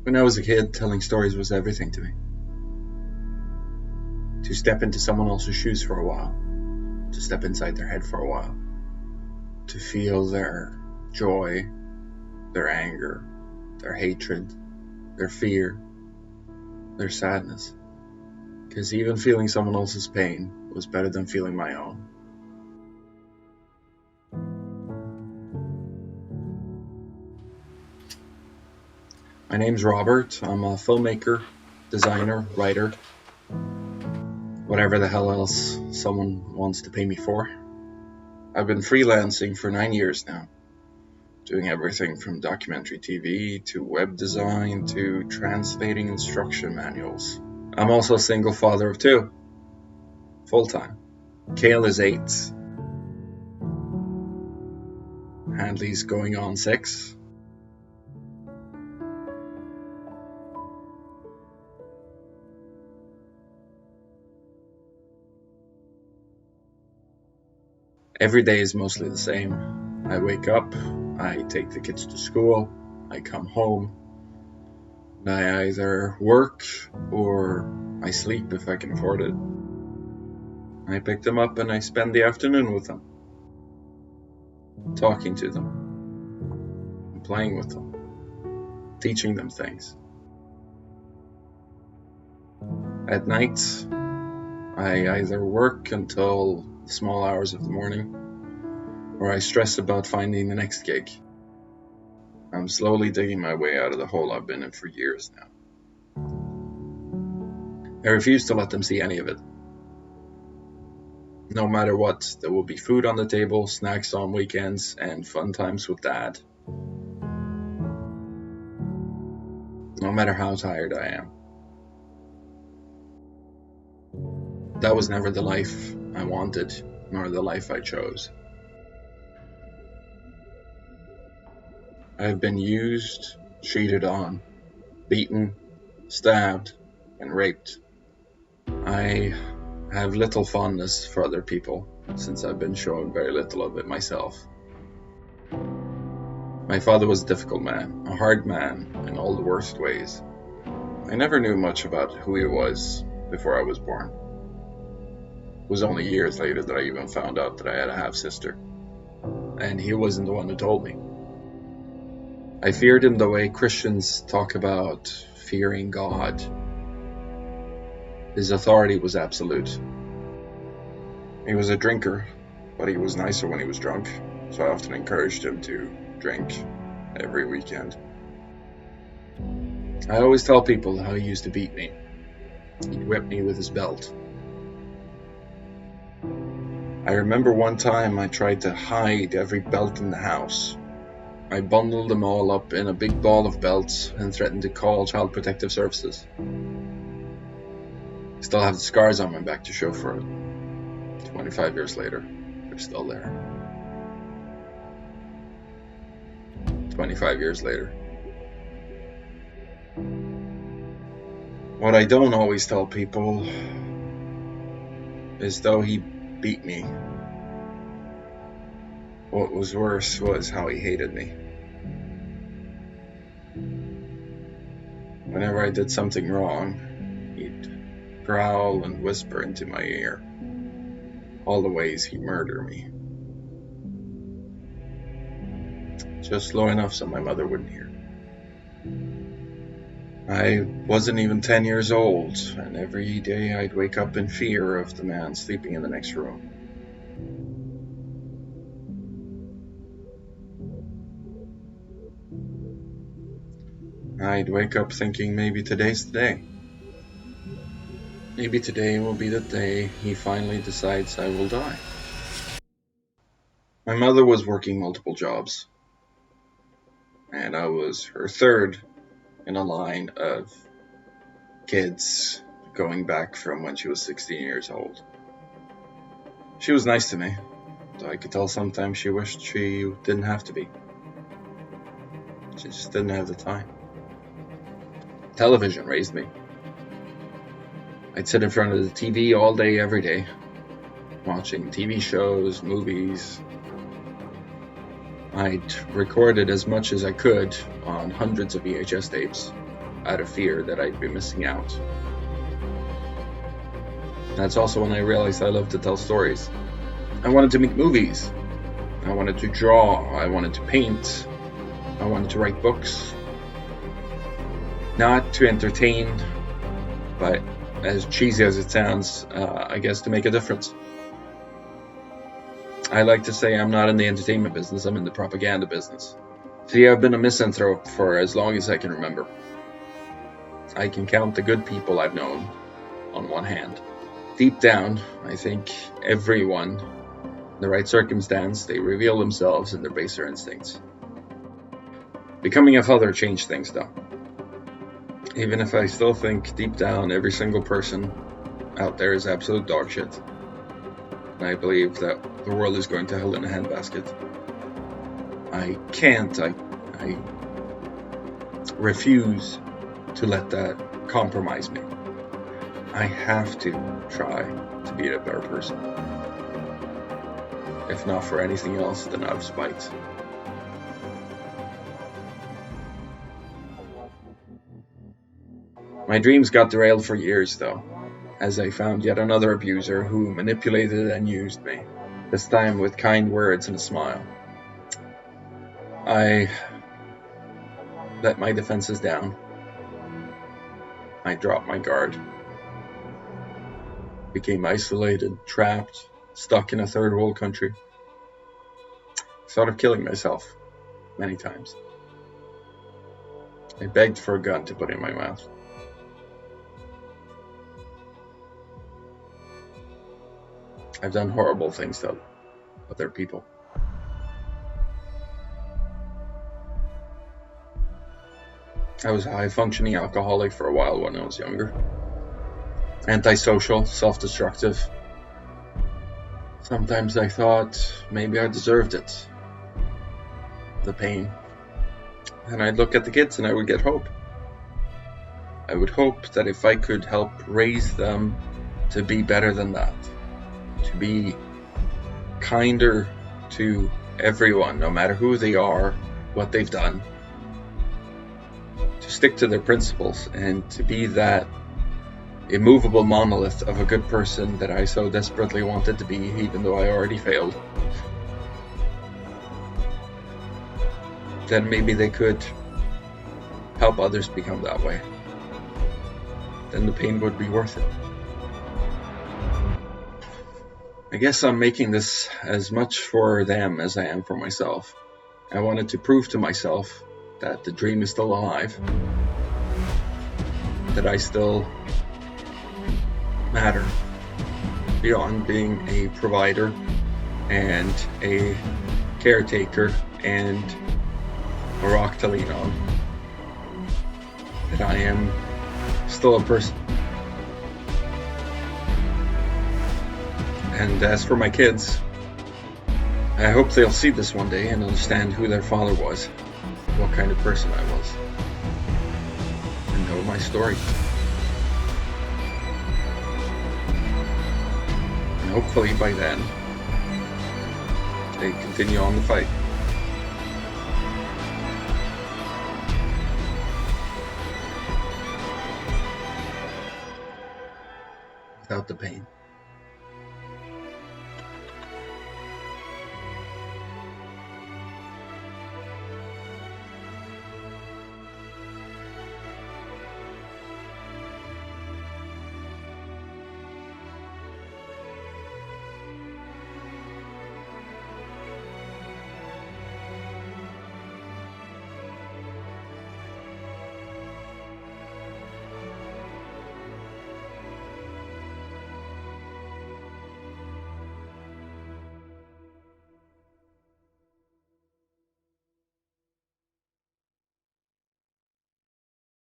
When I was a kid, telling stories was everything to me. To step into someone else's shoes for a while, to step inside their head for a while, to feel their joy, their anger, their hatred, their fear, their sadness. Because even feeling someone else's pain was better than feeling my own. My name's Robert. I'm a filmmaker, designer, writer, whatever the hell else someone wants to pay me for. I've been freelancing for 9 years now, doing everything from documentary TV to web design to translating instruction manuals. I'm also a single father of 2, full-time. Kale is 8. Handley's going on 6. Every day is mostly the same. I wake up, I take the kids to school, I come home, and I either work or I sleep if I can afford it. I pick them up and I spend the afternoon with them, talking to them, playing with them, teaching them things. At night, I either work until the small hours of the morning, or I stress about finding the next gig. I'm slowly digging my way out of the hole I've been in for years now. I refuse to let them see any of it. No matter what, there will be food on the table, snacks on weekends, and fun times with Dad. No matter how tired I am. That was never the life I wanted, nor the life I chose. I've been used, cheated on, beaten, stabbed, and raped. I have little fondness for other people, since I've been shown very little of it myself. My father was a difficult man, a hard man in all the worst ways. I never knew much about who he was before I was born. It was only years later that I even found out that I had a half-sister. And he wasn't the one who told me. I feared him the way Christians talk about fearing God. His authority was absolute. He was a drinker, but he was nicer when he was drunk, so I often encouraged him to drink every weekend. I always tell people how he used to beat me. He'd whip me with his belt. I remember one time I tried to hide every belt in the house. I bundled them all up in a big ball of belts and threatened to call Child Protective Services. I still have the scars on my back to show for it. 25 years later, they're still there. 25 years later. What I don't always tell people is though he beat me, what was worse was how he hated me. Whenever I did something wrong, he'd growl and whisper into my ear all the ways he'd murder me. Just low enough so my mother wouldn't hear. I wasn't even 10 years old, and every day I'd wake up in fear of the man sleeping in the next room. I'd wake up thinking maybe today's the day. Maybe today will be the day he finally decides I will die. My mother was working multiple jobs, and I was her third in a line of kids going back from when she was 16 years old. She was nice to me, though I could tell sometimes she wished she didn't have to be. She just didn't have the time. Television raised me. I'd sit in front of the TV all day, every day, watching TV shows, movies. I'd recorded as much as I could on hundreds of VHS tapes, out of fear that I'd be missing out. That's also when I realized I loved to tell stories. I wanted to make movies. I wanted to draw. I wanted to paint. I wanted to write books. Not to entertain, but as cheesy as it sounds, I guess to make a difference. I like to say I'm not in the entertainment business, I'm in the propaganda business. See, I've been a misanthrope for as long as I can remember. I can count the good people I've known on one hand. Deep down, I think everyone, in the right circumstance, they reveal themselves and their baser instincts. Becoming a father changed things, though. Even if I still think deep down every single person out there is absolute dog shit. And I believe that the world is going to hell in a handbasket. I refuse to let that compromise me. I have to try to be a better person. If not for anything else, then out of spite. My dreams got derailed for years, though, as I found yet another abuser who manipulated and used me, this time with kind words and a smile. I let my defenses down. I dropped my guard. Became isolated, trapped, stuck in a third world country. Thought of killing myself many times. I begged for a gun to put in my mouth. I've done horrible things to other people. I was a high-functioning alcoholic for a while when I was younger. Antisocial, self-destructive. Sometimes I thought maybe I deserved it. The pain. And I'd look at the kids and I would get hope. I would hope that if I could help raise them to be better than that, to be kinder to everyone, no matter who they are, what they've done, to stick to their principles and to be that immovable monolith of a good person that I so desperately wanted to be, even though I already failed, then maybe they could help others become that way. Then the pain would be worth it. I guess I'm making this as much for them as I am for myself. I wanted to prove to myself that the dream is still alive, that I still matter beyond being a provider and a caretaker and a rock to lean on, that I am still a person. And as for my kids, I hope they'll see this one day and understand who their father was, what kind of person I was, and know my story. And hopefully by then, they continue on the fight. Without the pain.